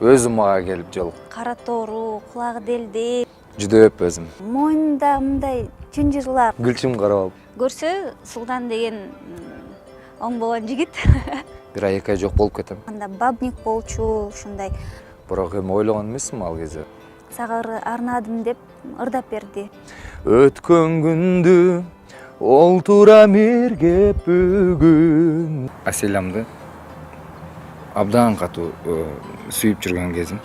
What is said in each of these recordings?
өзү мага келип жолукту. Кара тоору, кулагы делдей, Жүдөп өзүм. мойнунда мындай чынжырлар. Гүлчүм карап алып. Көрсө, Султан деген оңбогон жигит. Бир ай 2 ай жок болуп кетем. Анда бабник болчу, ушундай. Бирок эми ойлогон эмесмин ал кезде. Сага арнадым деп ырдап берди. Өткөн күндү олтурам эргеп бүгүн. Аселямды абдан катуу сүйүп жүргөн кезим.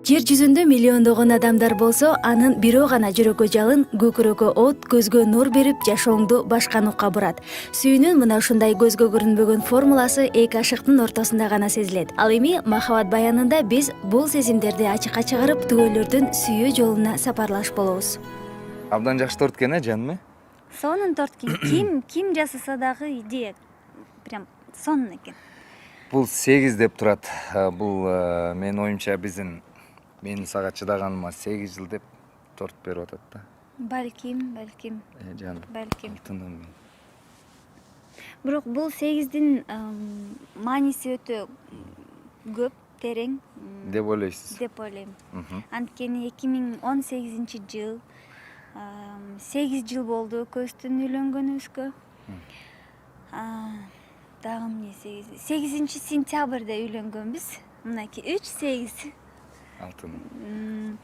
Жер жүзүндө миллиондогон адамдар болсо, анын бирөө гана жүрөккө жалын, көкүрөккө от, көзгө нур берип, жашооңду башка нукка бурат. Сүйүүнүн мына ушундай көзгө көрүнбөгөн формуласы эки ашыктын ортосунда гана сезилет. Ал эми махабат баянында биз бул сезимдерди ачыкка чыгарып, түгөйлөрдүн сүйүү жолуна сапарлаш болобуз. Абдан жакшы торт экен, жаным? Сонун торт ким жасаса дагы идея прям сонун экен. Бул 8 деп турат. Бул менин оюмча менин сага чыдаганыма 8 жыл деп торт берип атат да. Балким. Жаным. Балким. Алтыным. Бирок бул 8дин мааниси өтө көп, терең Деп ойлойсуз? деп ойлойм. Анткени 2018-жыл 8 жыл болду экөөбүздүн үйлөнгөнүбүзгө. Дагы эмне 8 сентябрда үйлөнгөнбүз. Мынакей 3-8. Алтыным.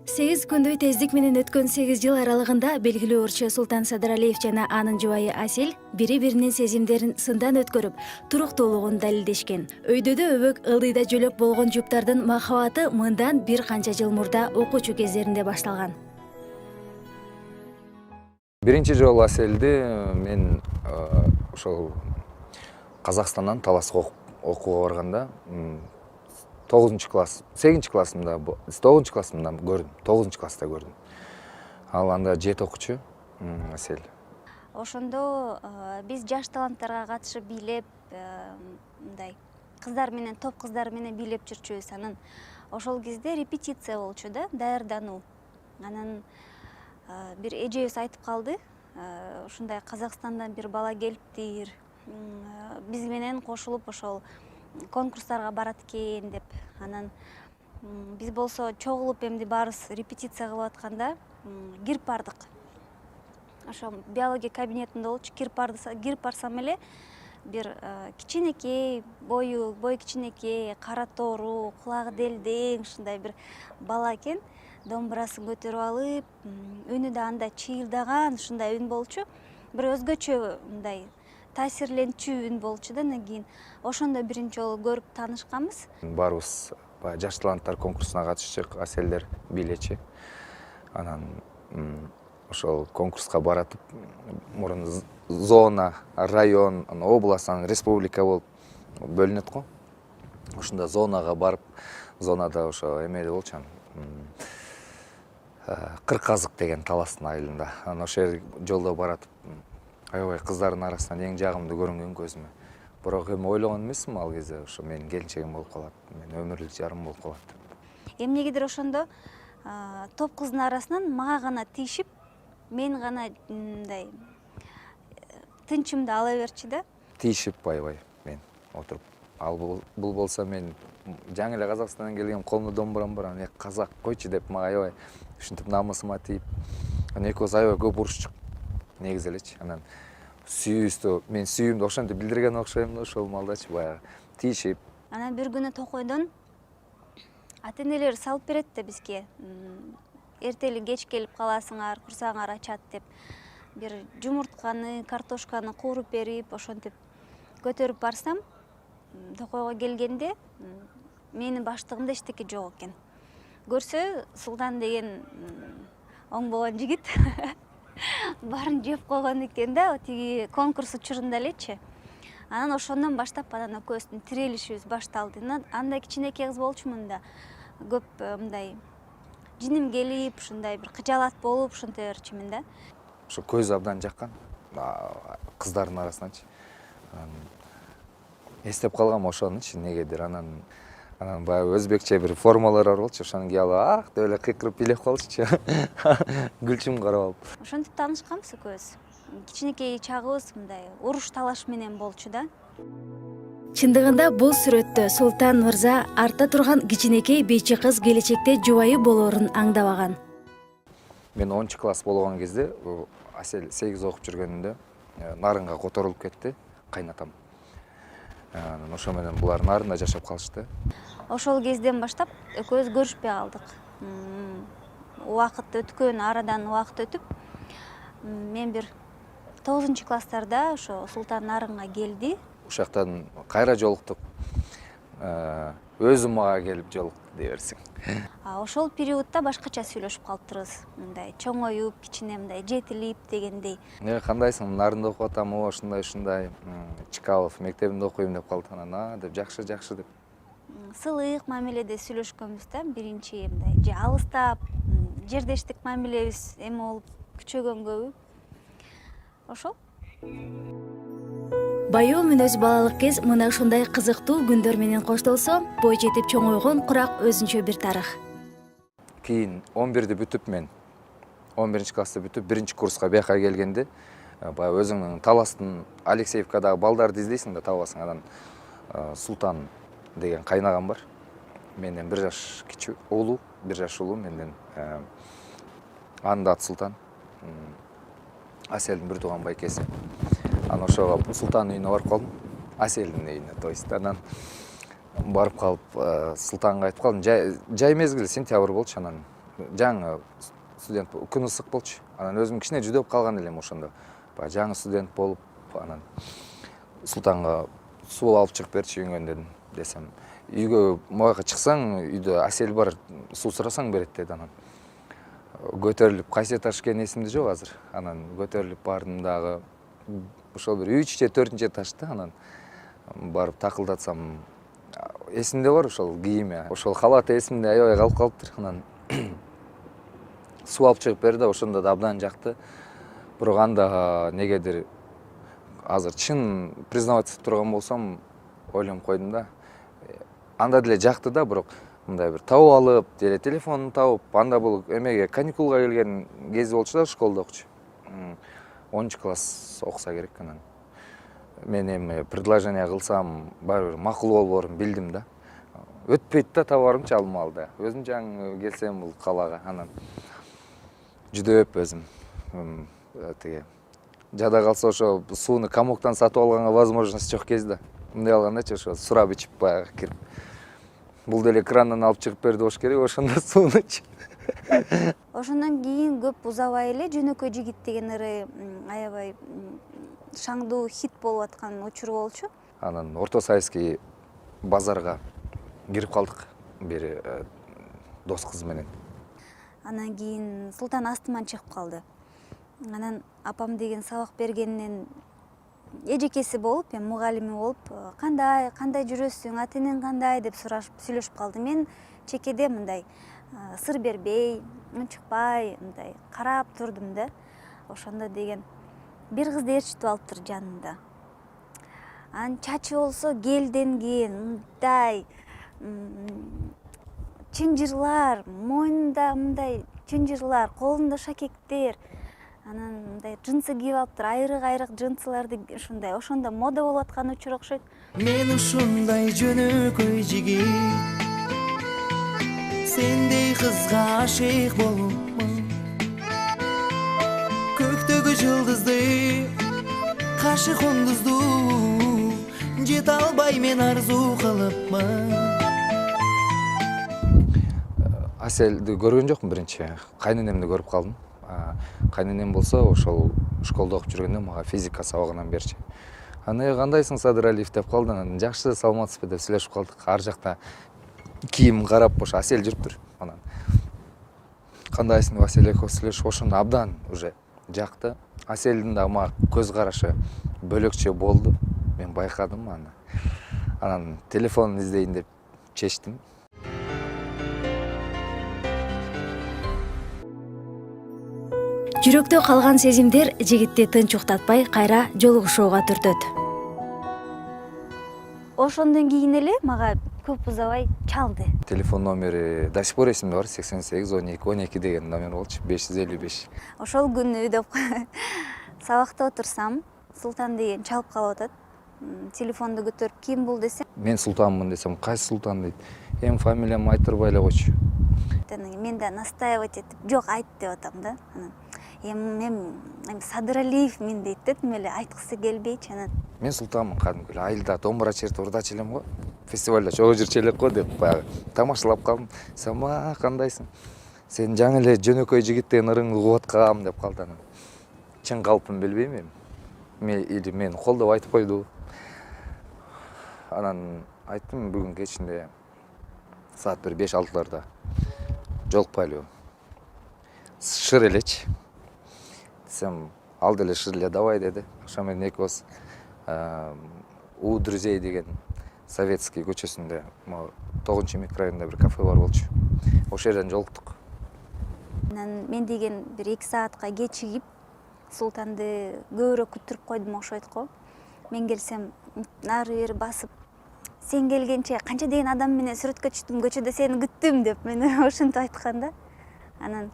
8 күндөй тездик менен өткөн 8 жыл аралыгында белгилүү ырчы Султан Садыралиев жана анын жубайы Асел бири-биринин сезимдерин сындан өткөрүп, туруктуулугун далилдешкен. Өйдөдө өбөк ылдыйда жөлөк болгон жуптардын махабаты мындан бир канча жыл мурда окуучу кездеринде башталган. Биринчи жолу Аселди мен ошол Казакстандан Таласка окууга барганда 9 класс, 8 классымда, 9 классымда көрдүм, 9 класста көрдүм. Ал анда 7 окуучу Асел. Ошондо биз жаш таланттарга катышып бийлеп, мындай кыздар менен, топ кыздар менен бийлеп жүрчүбүз. Анан ошол кезде репетиция болчу да, даярдануу. Анан бир эжебиз айтып калды, ушундай Казакстандан бир бала келиптир, биз менен кошулуп ошол конкурстарга барат экен деп. Анан биз болсо чогулуп эмди баарыбыз репетиция кылып атканда кирип бардык. Ошо биология кабинетинде болчу, кирип барсам эле бир кичинекей, бою кичинекей, кара тоору, кулагы делдең ушундай бир бала экен. Домбурасын көтөрүп алып, үнү да андай чыйылдаган ушундай үн болчу. Бир өзгөчө мындай таасирленчү үн болчу да. Анан кийин ошондо биринчи жолу көрүп таанышканбыз. Баарыбыз жаш таланттар конкурсуна катышчык, Аселдер бийлечи. Анан ошол конкурска баратып, мурун зона, район, область, республика болуп бөлүнөт го. Ошондо зонага барып, зонада ошо эмеде болчу. Кырказык деген Таластын айылында. Анан ошол жолдо баратып, аябай кыздардын арасынан эң жагымдуу көрүнгөн көзүмө. Бирок эми ойлогон эмесмин ал кезде ошо менин келинчегим болуп калат, менин өмүрлүк жарым болуп калат. Эмнегедир ошондо топ кыздын арасынан мага гана тийишип, мен гана мындай тынчымды ала берчи да. Тийишип аябай мен отуруп. Ал бул болсо мен жаңы эле Казакстандан келгем, колумда домбурам бар, аны казак койчу деп мага аябай ушинтип намысыма тийип. Анан экөөбүз аябай көп урушчук. Негизи элечи. Анан сүйүүбүздү, мен сүйүүмдү ошентип билдирген окшойм да ошол маалдачы баягы тийишип. Анан бир күнү токойдон ата-энелер салып берет да бизге. Эртели кеч келип каласыңар, курсагыңар ачат деп. Бир жумуртканы, картошканы кууруп берип, ошентип көтөрүп барсам, токойго келгенде менин баштыгымда эчтеке жок экен. Көрсө, Султан деген оңбогон жигит барын жеп койгон экен да, тиги конкурс учурунда элечи. Анан ошондон баштап анан экөөбүздүн тирелишибиз башталды. Андай кичинекей кыз болчумун да, көп мындай жиним келип, ушундай бир кыжаалат болуп, ушинте берчимин да. Ошо көзү абдан жаккан кыздардын арасынанчы. Эстеп калгам ошонучу негедир. Анан баягы өзбекче бир формалар бар болчу, ошону кийип алып деп эле кыйкырып бийлеп калчучу. Гүлчүм карап алып. Ошентип таанышканбыз экөөбүз. кичинекей чагыбыз мындай уруш талаш менен болчу да. чындыгында бул сүрөттө Султан мырза артта турган кичинекей бейчи кыз келечекте жубайы болоорун аңдабаган. Мен 10 класс болгон кезде Асел 8 окуп жүргөнүндө нарынга которулуп кетти кайнатам. Ошо менен булар нарында жашап калышты. Ошол кезден баштап экөөбүз көрүшпөй калдык. Убакыт өткөн, арадан убакыт өтүп, мен бир 9 класстарда ошо Султан нарынга келди. Ушактан кайра жолуктук. Өзү мага келип жолукту дей берсең. Ошол периодда башкача сүйлөшүп калыптырбыз. Мындай чоңоюп, кичине мындай жетилип дегендей. Кандайсың, нарында окуп атам, ушундай Чкалов мектебинде окуйм деп калды. Анан деп жакшы деп. Сылык мамиледе сүйлөшкөнбүз да, биринчи мындай же алыстап, жердештик мамилебиз эме болуп күчөгөнгөбү. Ошол. Байоо мүнөз балалык кез мына ушундай кызыктуу күндөр менен коштолсо, бой жетип чоңойгон курак өзүнчө бир тарых. Кийин 11-ди бүтүп мен 11 классты бүтүп 1 курска бияка келгенде, баягы өзүңнүн Таластын Алексеевкадагы балдарды издейсиң да, табасың. Анан Султан деген кайнагам бар. Менден 1 жаш кичүү, улуу, 1 жаш улуу менден. Анын да аты Султан. Аселдин бир тууган байкеси. Анан ошого Султандын үйүнө барып калдым. Аселдин үйүнө, то есть. Анан барып калып, Султанга айтып калдым. Жай мезгил сентябрь болчу, анан жаңы студент, күн ысык болчу. Анан өзүм кичине жүдөп калган элем ошондо. Баягы жаңы студент болуп, анан Султанга суу алып чыгып берчи үйүңөн дедим. Десем, үйгө могайга чыксаң, үйдө Асел бар, суу сурасаң берет деди. Анан көтөрүлүп, кайсы этаж экени эсимде жок азыр. Анан көтөрүлүп бардым дагы ошол бир 3-же 4-нче этажда, анан барып такылдатсам, эсимде бар ошол кийими. Ошол халат эсимде аябай калып калыптыр. Анан суу алып чыгып берди, ошондо да абдан жакты. Бирок анда негедир азыр чын признавать этип турган болсом, ойлонуп койдум да. Анда деле жакты да, бирок мындай бир табып алып, деле телефонун табып, анда бул эмеге каникулга келген кези болчу да, школдо окучу. 10 класс окуса керек. Анан мен эми предложение кылсам, баары бир макул болбоорун билдим да. Өтпөйт да табарымчы ал маалда. Өзүм жаңы келсем бул калаага, анан жүдөп өзүм тиги жада калса ошо сууну комоктан сатып алганга возможность жок кез да. Мындай алгандачы ошо сурап ичип баягы кирип. Бул деле крандан алып чыгып берди болуш керек, ошондо сууну ичип. Ошондон кийин көп узабай эле Жөнөкөй жигит деген ыры аябай шаңдуу хит болуп аткан учур болчу. Анан Орто Советский базарга кирип калдык бир дос кыз менен. Анан кийин Султан астыман чыгып калды. Анан апам деген сабак бергенинен эжекеси болуп, эми мугалими болуп, кандай жүрөсүң, ата-энең кандай деп сурашып, сүйлөшүп калды. Мен чекеде мындай сыр бербей, унчукпай, мындай карап турдум да. Ошондо деген бир кызды ээрчитип алыптыр жанында. Анын чачы болсо келденген, мындай чынжырлар, мойнунда мындай чынжырлар, колунда шакектер. Анан мындай джинсы кийип алыптыр, айрык джинсыларды ушундай. Ошондо мода болуп аткан учур окшойт. Мен ушундай жөнөкөй жигит, сендей кызга ашык болупмун. Көктөгү жылдызды, каршы кондузду, жете албай мен арзу кылыпмын. Аселди көргөн жокмун биринчи. Кайненемди көрүп калдым. Кайненем болсо ошол школдо окуп жүргөндө мага физика сабагынан берчи. Анан кандайсың Садыралиев деп калды. Анан жакшы, саламатсызбы деп сүйлөшүп калдык. Ар жакта кийим карап ошо Асел жүрүптүр. Анан кандайсың деп Асел экөөбүз сүйлөшүп, ошондо абдан уже жакты. Аселдин да мага көз карашы бөлөкчө болду. Мен байкадым аны. Анан телефонун издейин деп чечтим. Жүрөктө калган сезимдер жигитти тынч уктатпай кайра жолугушууга түртөт. Ошондон кийин эле мага көп узабай чалды. Телефон номери до сих пор эсимде бар, 88 12 12 деген номер болчу, 555. Ошол күнү деп сабакта отурсам Султан деген чалып калып атат. Телефонду көтөрүп ким бул десем, Мен Султанмын десем, кайсы Султан дейт. Эми фамилиямды айтырбай эле койчу. мен да настаивать этип, жок айт деп атам да. Анан эми Садыралиев мен дейт да, тим эле айткысы келбейчи. Анан Мен Султанмын кадимки эле, айылда домбура чертип урдачу элем го. Фестивалда чогуу жүрчү элек го деп баягы тамашалап калдым. Сама кандайсың? Сен жаңы эле жөнөкөй жигиттен ырыңды угуп аткам деп калды анан. Чын калпын билбейм эми. Мен колдоп айтып койду. Анан айттым бүгүн кечинде саат 5-6-ларда жолукпайлыбы. Шыр элечи. Десем, ал деле шыр эле давай деди. Ошо менен экөөбүз У друзей деген Советский көчөсүндө 9 микрорайонунда бир кафе бар болчу. Ошол жерден жолуктук. Анан мен деген бир 2 саатка кечигип Султанды көбүрөөк күттүрүп койдум окшойт го. Мен келсем нары бери басып, сен келгенче канча деген адам менен сүрөткө түштүм, көчөдө сени күттүм деп мени ошентип айткан да. Анан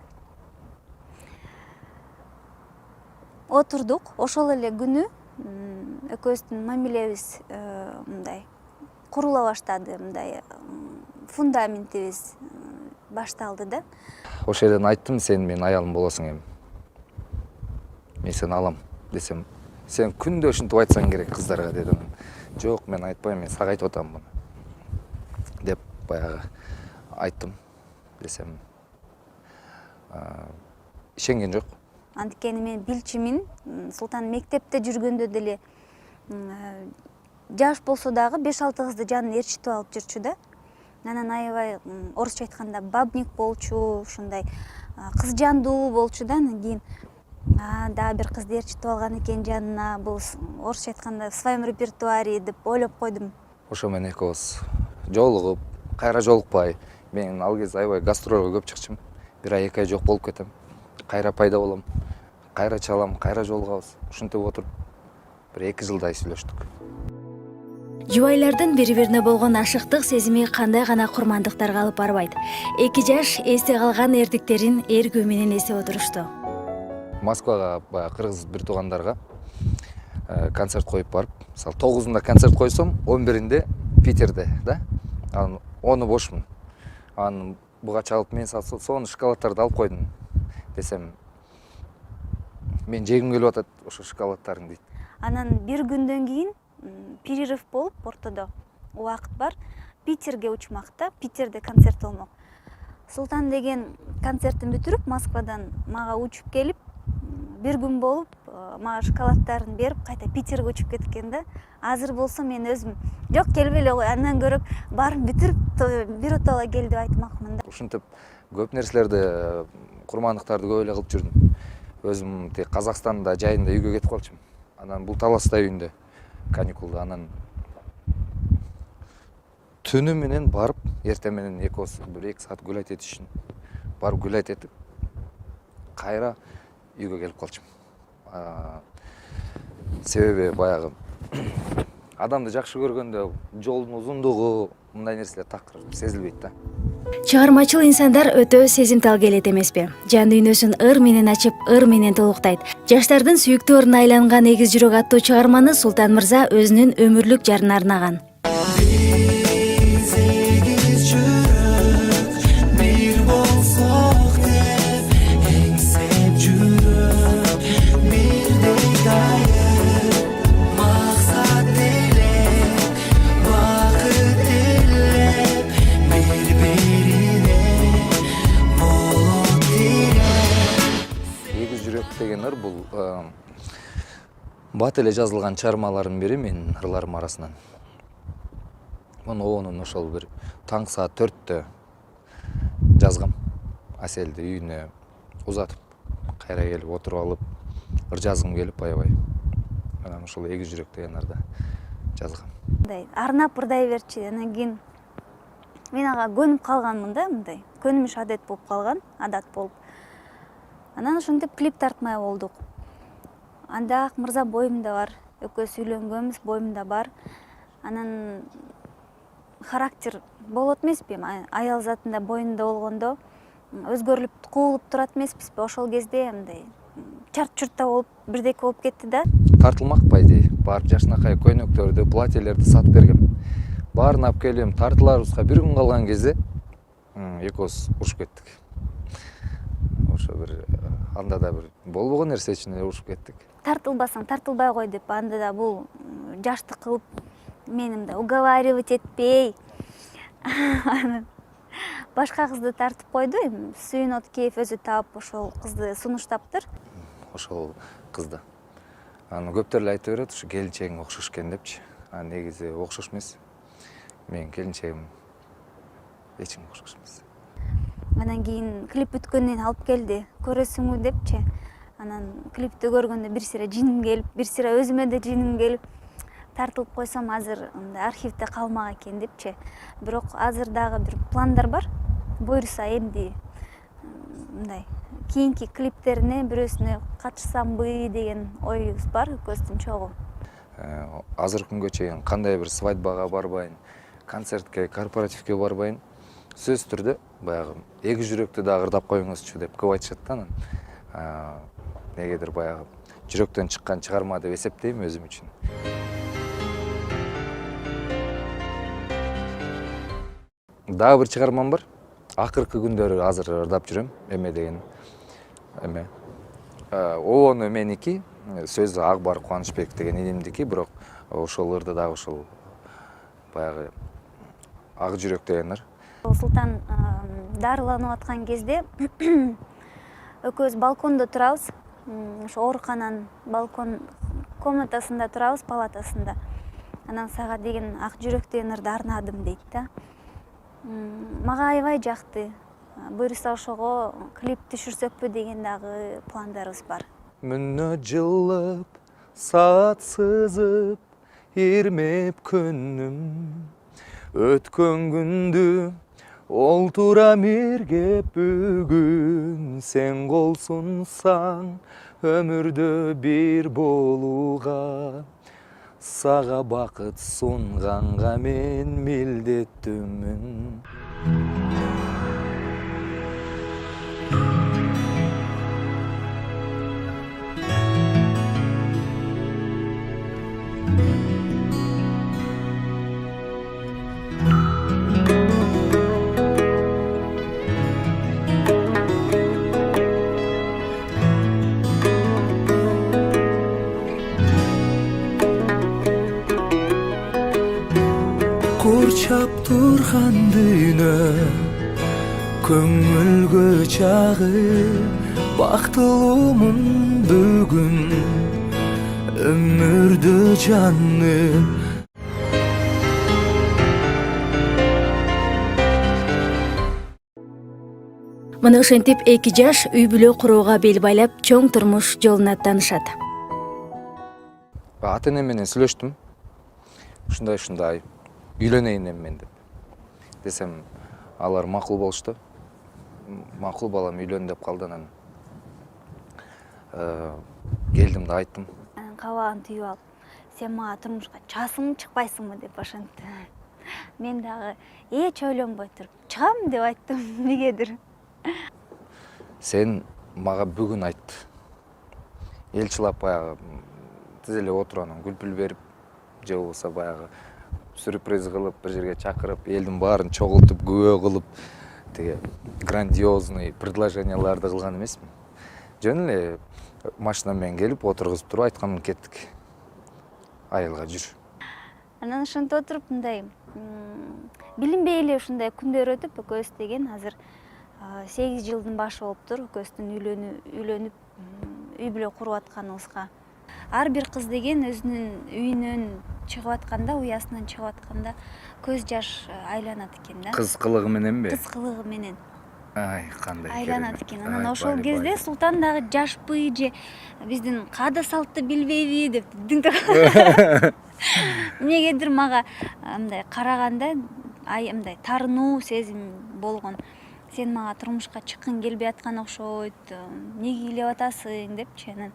отурдук, ошол эле күнү экөөбүздүн мамилебиз мындай курула баштады, мындай фундаментибиз башталды да. Ошол жерден айттым, сен менин аялым болосуң эми. Мен сени алам десем, сен күндө ушинтип айтсаң керек кыздарга деди. Жок, мен айтпайм, мен сага айтып атам муну деп баягы айттым десем, ишенген жок. Анткени мен билчимин, Султан мектепте жүргөндө деле жаш болсо дагы 5-6 кызды жанына ээрчитип алып жүрчү да. Анан аябай орусча айтканда бабник болчу, ушундай кыз жандуу болчу да. Анан кийин дагы бир кызды ээрчитип алган экен жанына, бул орусча айтканда в своем репертуаре деп ойлоп койдум. Ошо менен экөөбүз жолугуп, кайра жолукпай, мен ал кезде аябай гастролго көп чыкчумун. 1 ай 2 ай жок болуп кетем. Кайра пайда болом, кайра чалам, кайра жолугабыз. Ушинтип отуруп бир 2 жылдай сүйлөштүк. Жубайлардын бири-бирине болгон ашыктык сезими кандай гана курмандыктарга алып барбайт. 2 жаш эсте калган эрдиктерин эр күнү менен эстеп отурушту. Москвага баягы кыргыз бир туугандарга концерт коюп барып, мисалы 9-унда концерт койсом, 11-инде Питерде, да? Анан 10-у бошмун. Анан буга чалып мен сонун шоколадтарды алып койдум десем, мен жегим келип атат ошо шоколадтарын дейт. Анан бир күндөн кийин перерыв болуп, ортодо убакыт бар, Питерге учмакта, Питерде концерт болмок. Султан деген концертин бүтүрүп, Москвадан мага учуп келип, бир күн болуп, мага шоколадтарын берип, кайта Питерге учуп кеткен да. Азыр болсо мен өзүм жок келбей эле кой, андан көрөк барын бүтүрүп биротоло кел деп айтмакмын да. Ушинтип көп нерселерди, курмандыктарды көп эле кылып жүрдүм. Өзүм тек Казакстанда жайында үйгө кетип калчумун. Анан бул Таласта үйүндө каникулда, анан түнү менен барып, эртең менен экөөбүз 1-2 саат гулять этиш үчүн барып гулять этип, кайра үйгө келип калчумун. Себеби баягы адамды жакшы көргөндө жолдун узундугу, мындай нерселер такыр сезилбейт да. Чыгармачыл инсандар өтө сезимтал келет эмеспи? Жан дүйнөсүн ыр менен ачып, ыр менен толуктайт. Жаштардын сүйүктүү ырына айланган Эгиз жүрөк аттуу чыгарманы Султан мырза өзүнүн өмүрлүк жарына арнаган. Деген ыр бул бат эле жазылган чыгармалардын бири менин ырларым арасынан. Муну оонун ошол бир таң саат 4-тө жазгам. Аселди үйүнө узатып, кайра келип отуруп алып, ыр жазгым келип аябай. Анан ошол Эгиз жүрөк деген ырды жазгам. Мындай арнап ырдай берчи. Анан кийин мен ага көнүп калганмын да, мындай. Көнүмүш адет болуп калган, адат болуп. Анан ошентип клип тартмай болдук. Анда Ак мырза боюмда бар, экөөбүз үйлөнгөнбүз, боюмда бар. Анан характер болот эмеспи? Аял затында боюнда болгондо өзгөрүлүп, куулуп турат эмеспизби? Ошол кезде мындай чарт чуртта болуп бирдеке болуп кетти да. Тартылмак по идее. Барып жакшынакай көйнөктөрдү, платьелерди сатып бергем. Баарын алып келем, тартыларыбызга бир күн калган кезде экөөбүз урушуп кеттик. Ошо бир анда да бир болбогон нерсе үчүн урушуп кеттик. Тартылбасаң тартылбай кой деп, анда да бул жаштык кылып мени мындай уговаривать этпей башка кызды тартып койду. Сүйүнөт Кеев өзү таап ошол кызды сунуштаптыр. Ошол кызды. Аны көптөр эле айтып берет, ушу келинчегиң окшош экен депчи. А негизи окшош эмес. Менин келинчегим эч кимге окшош эмес. Анан кийин клип бүткөндөн кийин алып келди. Көрөсүңбү депчи. Анан клипти көргөндө бир сыйра жиним келип, бир сыйра өзүмө да жиним келип, тартылып койсом азыр архивде калмак экен депчи. Бирок азыр дагы бир пландар бар. Буюрса эмди мындай кийинки клиптерине бирөөсүнө катышсамбы деген оюбуз бар экөөбүздүн чогуу. Азыркы күнгө чейин кандай бир свадьбага барбайын, концертке, корпоративке барбайын, сөзсүз түрдө баягы эки жүрөктү дагы ырдап коюңузчу деп көп айтышат да анан. Негедир баягы жүрөктөн чыккан чыгарма деп эсептейм өзүм үчүн. Дагы бир чыгармам бар. Акыркы күндөрү азыр ырдап жүрөм. Эме деген эме. Оону меники, сөзү Акбар Кубанычбек деген инимдики, бирок ошол ырды дагы ошол баягы Ак жүрөк деген ыр. Султан дарыланып аткан кезде экөөбүз балкондо турабыз. Ошо оорукананын балкон комнатасында турабыз, палатасында. Анан сага деген Ак жүрөк деген ырды арнадым дейт да. Мага аябай жакты. Буюрса ошого клип түшүрсөкпү деген дагы пландарыбыз бар. Мүнө жылып, саат сызып, ирмеп күнүм. Өткөн күндү олтурам иргеп бүгүн. Сен кол сунсаң өмүрдө бир болууга, сага бакыт сунганга мен милдеттүүмүн. Курчап турган дүйнө көңүлгө чагып, бактылуумун бүгүн өмүрдү жаным. Мына ошентип эки жаш үй бүлө курууга бел байлап, чоң турмуш жолуна аттанышат. Ата энем менен сүйлөштүм. Ушундай үйлөнөйүн мен деп. Десем, алар макул болушту. Макул балам үйлөн деп калды. Анан келдим да айттым. Кабагын түйүп алып, сен мага турмушка чыгасыңбы, чыкпайсыңбы деп ошентти. Мен дагы эч ойлонбой туруп, чыгам деп айттым, эмнегедир. Сен мага бүгүн айт. Элчилап баягы тизеле отуруп анан күлпүл берип, же болбосо баягы сюрприз кылып, бир жерге чакырып, элдин баарын чогултуп, күбө кылып, тиги грандиозный предложенияларды кылган эмесмин. Жөн эле машина менен келип, отургузуп туруп айткан кеттик. Айылга жүр. Анан ошентип отуруп мындай билинбей эле ушундай күндөр өтүп, экөөбүз деген азыр 8 жылдын башы болуптур, экөөбүздүн үйлөнүп үй бүлө куруп атканыбызга. Ар бир кыз деген өзүнүн үйүнөн чыгып атканда, уясынан чыгып атканда көз жаш айланат экен да. Кыз кылыгы мененби? Кыз кылыгы менен. Ай, кандай Айланат экен. Анан ошол кезде Султан дагы жашпы же биздин каада салтты билбейби деп эмнегедир мага мындай караганда мындай тарынуу сезим болгон. Сен мага турмушка чыккың келбей аткан окшойт, эмнеге ыйлап атасың депчи. Анан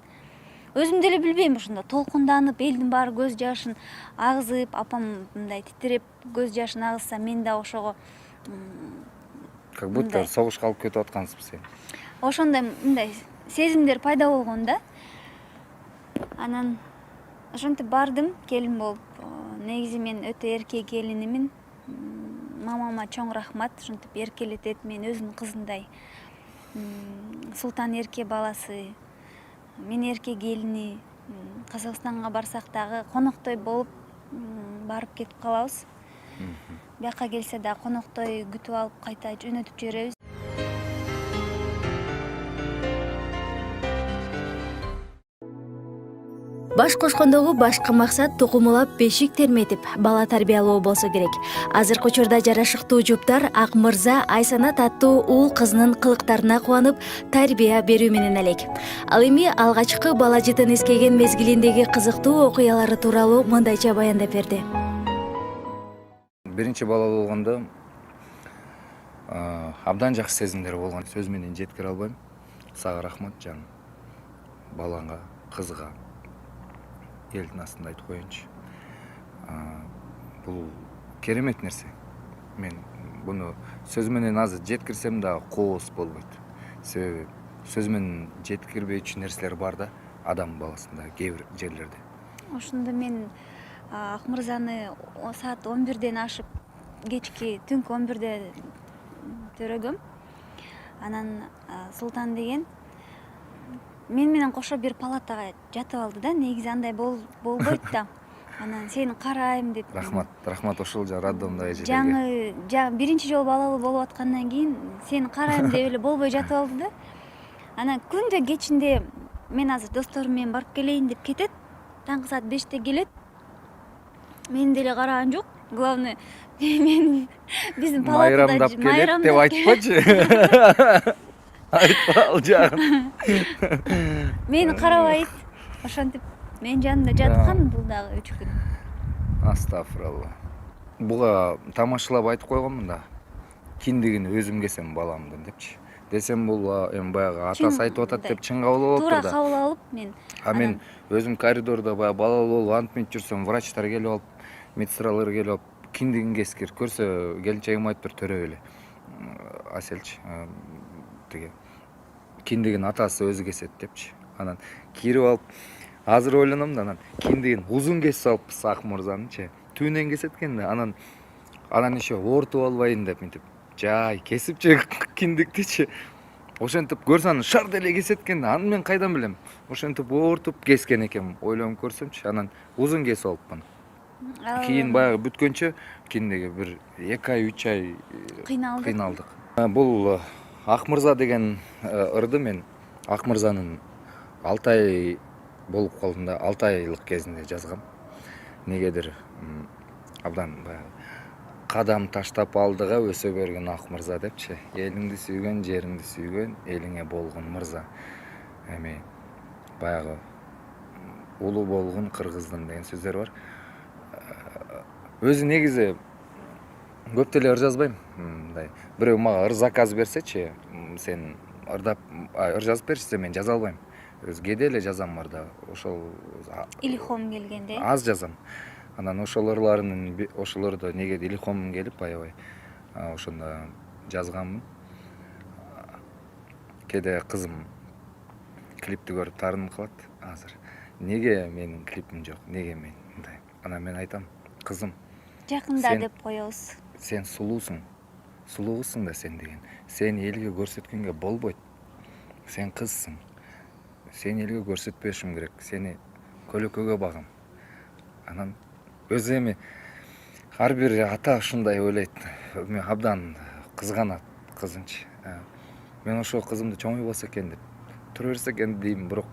өзүм деле билбейм, ушунда толкунданып, элдин баары көз жашын агызып, апам мындай титиреп көз жашын агызса, мен да ошого как будто согушка алып кетип аткансыз сен. Ошондой мындай сезимдер пайда болгон да. Анан ошентип бардым келин болуп. Негизи мен өтө эрке келинимин. Мамама чоң рахмат, ушинтип эркелетет, мен өзүнүн кызындай. Султан эрке баласы, мен эрке келини. Казакстанга барсак дагы коноктой болуп барып кетип калабыз. Бияка келсе да коноктой күтүп алып кайта жөнөтүп жиберебиз. Баш кошкондогу башкы максат тукумулап бешик терметип бала тарбиялоо болсо керек. Азыркы учурда жарашыктуу жуптар Ак мырза Айсанат аттуу уул кызынын кылыктарына кубанып, тарбия берүү менен элек. Ал эми алгачкы бала жытын эскеген мезгилиндеги кызыктуу окуялары тууралуу мындайча баяндап берди. Биринчи бала болгондо абдан жакшы сезимдер болгон. Сөз менен жеткире албайм. Сага рахмат жаным. Балаңа, кызга элдин астында айтып коеюнчу. Бул керемет нерсе. Мен буну сөз менен азыр жеткирсем да кооз болбойт. Себеби сөз менен жеткирбейчү нерселер бар да адам баласында кээ бир жерлерде. Ошондо мен Ак мырзаны саат 11ден ашып кечки түнкү 11де төрөгөм. Анан Султан деген мен менен кошо бир палатага жатып алды да. Негизи андай болбойт да. Анан сени карайм деп. Рахмат ошол роддомдо эжелерге. Жаңы биринчи жолу балалуу болуп аткандан кийин сени карайм деп эле болбой жатып алды да. Анан күндө кечинде мен азыр досторум менен барып келейин деп кетет. Таңкы саат 5те келет. Мени деле караган жок. Главное, мен биздин палатада майрамдап келет деп айтпачы. Айтпа ал жагын. Мени карабайт. Ошентип менин жанымда жаткан бул дагы 3 күн. Астагфиралла. Буга тамашалап айтып койгонмун да. Киндигин өзүм кесем баламдын депчи. Десем бул эми баягы атасы айтып атат деп чын кабыл алып Туура турду. кабыл алып мен. Мен өзүм коридордо баягы балалуу болуп антип жүрсөм, врачтар келип алып, медсестралар келип алып, киндигин кескир көрсө, келинчегим айтыптыр төрөп эле. Аселчи тиги киндигин атасы өзү кесет депчи. Анан кирип алып, азыр ойлоном да, анан киндигин узун кесип алыппыз Ак мырзанычы. Түүнөн кесет экен да, анан еще оортуп албайын деп мынтип жай кесипчи киндиктичи. Ошентип көрсөң шар деле кесет экен да, аны мен кайдан билем. Ошентип оортуп кескен экен, ойлонуп көрсөмчү. Анан узун кесип алыпмын. Кийин баягы бүткөнчө киндиги бир 2 ай 3 ай кыйналдык. Бул Ак мырза деген ырды мен Ак мырзанын 6 ай болуп калдында, 6 айлык кезинде жазгам. Негедир абдан баягы кадам таштап алдыга өсө берген Ак мырза депчи. Элиңди сүйгөн, жериңди сүйгөн, элиңе болгон мырза. Эми баягы улуу болгон кыргыздын деген сөздөр бар. Өзү негизи көп деле ыр жазбайм. Мындай бирөө мага ыр заказ берсечи, сен ырдап ыр жазып берчи, мен жаза албайм. Өзү кээде эле жазам барда. Ошол Илхом келгенде аз жазам. Анан ошол ошолордо негеде илхомум келип аябай ошондо жазганмын. Кээде кызым клипти көрүп таарынып калат азыр. Неге менин клипим жок? Неге мен мындай? Анан мен айтам, кызым, жакында деп коебуз. Сен сулуусуң. Сулуусуң да сен деген. Сени элге көрсөткөнгө болбойт. Сен кызсың. Сени элге көрсөтпөшүм керек. Сени көлөкөгө багам. Анан өзү эми ар бир ата ушундай ойлойт. Мен абдан кызганат кызынчы. Мен ошол кызымды чоңой болсо экен деп тура берсе экен дейм, бирок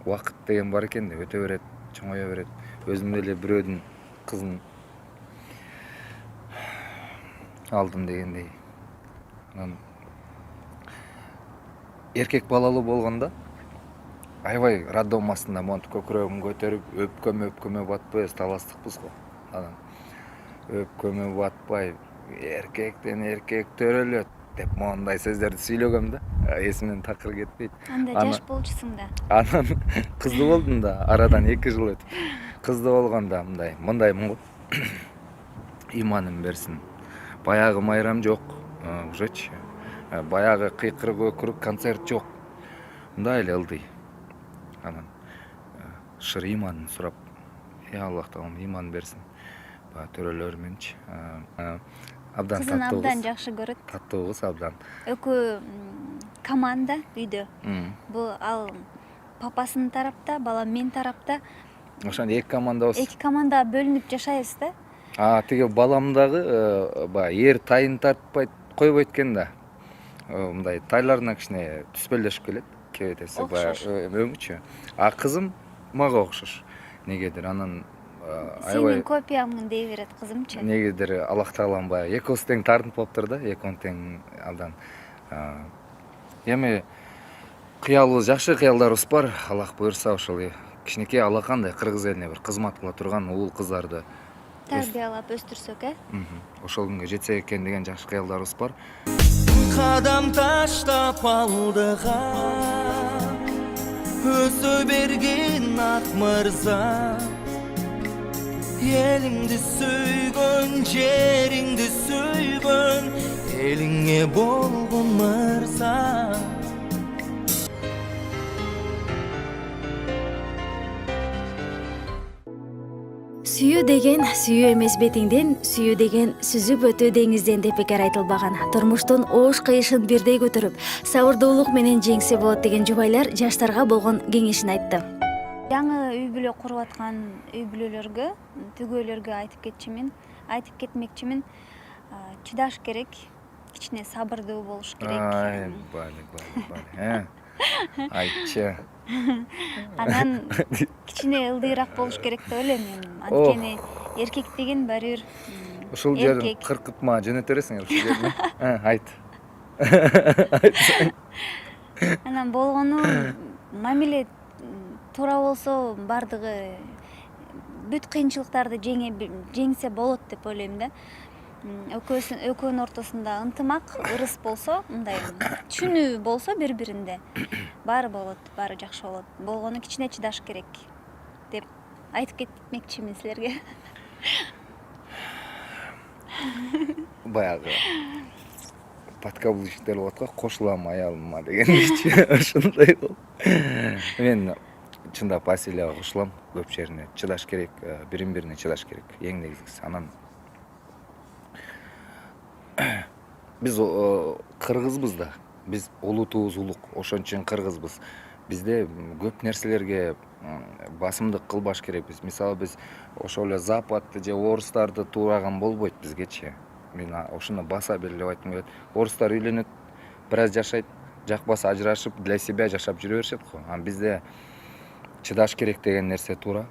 убакыт деген бар экен да, өтө берет, чоңое берет. Өзүм деле бирөөдүн кызын алдым дегендей. Анан эркек балалуу болгондо аябай роддом астында монтип көкүрөгүм көтөрүп, өпкөмө батпай, таластыкпыз го. Анан өпкөмө батпай, эркектен эркек төрөлөт деп мондай сөздөрдү сүйлөгөм да. Эсимден такыр кетпейт. Анда жаш болчусуң да. Анан кыздуу болдум да, арадан 2 жыл өтүп. Кыздуу болгондо мындаймын го. Иманым берсин. Баягы майрам жок, ужочу. Баягы кыйкырык өкүрүк концерт жок. мындай эле ылдый. Анан шыр ыйманын сурап, Аллах таалам ыйман берсин. Баягы төрөлөр менчи. Абдан кызын таттуу абдан кыз. жакшы көрөт. Таттуу кыз абдан. Экөө команда үйдө. Бул ал папасынын тарапта, балам мен тарапта. Ошондо эки командабыз. Эки команда бөлүнүп жашайбыз да. Тиги балам дагы баягы тайын тартпай койбойт экен да. Мындай тайларына кичине түспөлдөшүп келет. Кебетеси баягы өңчү. Кызым мага окшош. Негедир анан Сенин копиямын дей берет кызымчы. Негедир Аллах таалам баягы экөөбүз тең тартынып болуптур да, экөөнү тең абдан. Эми кыялыбыз жакшы кыялдарыбыз бар. Аллах буйрса ошол кичинекей алакандай кыргыз элине бир кызмат кыла турган уул кыздарды Тарбиялап өстүрсөк, ошол күнгө жетсек экен деген жакшы кыялдарыбыз бар. Кадам таштап алдыга өсө берген ак мырза, элиңди сүйгөн, жериңди сүйгөн, элиңе болгон мырза. Сүйүү деген сүйүү эмес бетиңден, сүйүү деген сүзүп өтүү деңизден деп бекер айтылбаган. Турмуштун оош кыйышын бирдей көтөрүп, сабырдуулук менен жеңсе болот деген жубайлар жаштарга болгон кеңешин айтты. Жаңы үй бүлө куруп аткан үй бүлөлөргө, түгөйлөргө айтып кетмекчимин. Чыдаш керек, кичине сабырдуу болуш керек. Бали. Айтчы. Анан кичине ылдыйраак болуш керек деп ойлойм мен. Анткени эркек деген баары бир Ушул жерин кыркып мага жөнөтө бересиңер ушул жерин. Айт. Анан болгону мамиле туура болсо бардыгы бүт кыйынчылыктарды жеңсе болот деп ойлойм да. Экөөнүн ортосунда ынтымак, ырыс болсо, мындай түшүнүү болсо бири-биринде, баары болот, баары жакшы болот. Болгону кичине чыдаш керек деп айтып кетмекчимин силерге. Баягы подкаблучниктер болот го, кошулам аялыма дегендейчи. Ошондой болуп. Мен чындап Василияга кошулам, көп жерине чыдаш керек, бирин-бирине чыдаш керек. Эң негизгиси. Анан биз кыргызбыз да. Биз улутубуз улук, ошон үчүн кыргызбыз. Бизде көп нерселерге басымдык кылбаш керекпиз. Мисалы биз ошол эле западты же орустарды туураган болбойт бизгечи. Мен ошону баса белгилеп айткым келет. Орустар үйлөнөт, бир аз жашайт, жакпаса ажырашып, для себя жашап жүрө беришет го. Бизде чыдаш керек деген нерсе туура.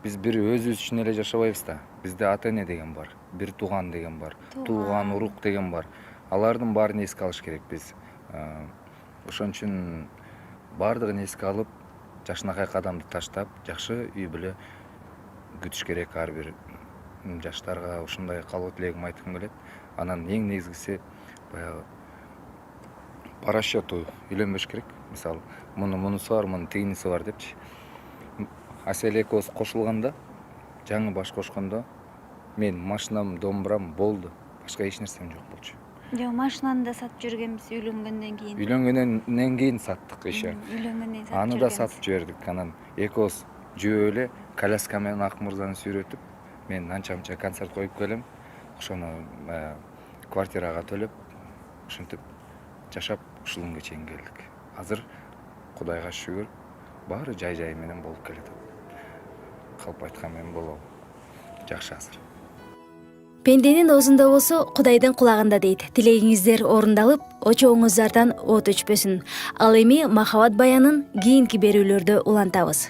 Биз бир өзүбүз үчүн эле жашабайбыз да. Бизде ата эне деген бар, бир тууган деген бар, тууган урук деген бар. Алардын баарын эске алыш керек биз. Ошон үчүн баардыгын эске алып, жакшынакай кадамды таштап, жакшы үй бүлө күтүш керек ар бир жаштарга. Ушундай калуу тилегим айткым келет. Анан эң негизгиси баягы по расчету үйлөнбөш керек. Мисалы, мунусу бар, мунун тигиниси бар депчи. Асель экөөбүз кошулганда, жаңы баш кошкондо, мен машинам, домбурам болду. Башка эч нерсем жок болчу. Жок, машинаны да сатып жүргөнбүз үйлөнгөндөн кийин. Үйлөнгөндөн кийин саттык иши. Үйлөнгөндөн сатып Аны да сатып жибердик. Анан экөөбүз жөө эле коляска менен ак мырзаны сүйрөтүп, мен анча-мынча концерт коюп келем. Ошону квартирага төлөп, ушинтип жашап ушул күнгө чейин келдик. Азыр Кудайга шүгүр, баары жай менен болуп келет. Калп айткан менен болобу. Жакшы азыр. Пенденин оозунда болсо Кудайдын кулагында дейт. Тилегиңиздер орундалып, очооңуздардан от өчпөсүн. Ал эми махабат баянын кийинки берүүлөрдө улантабыз.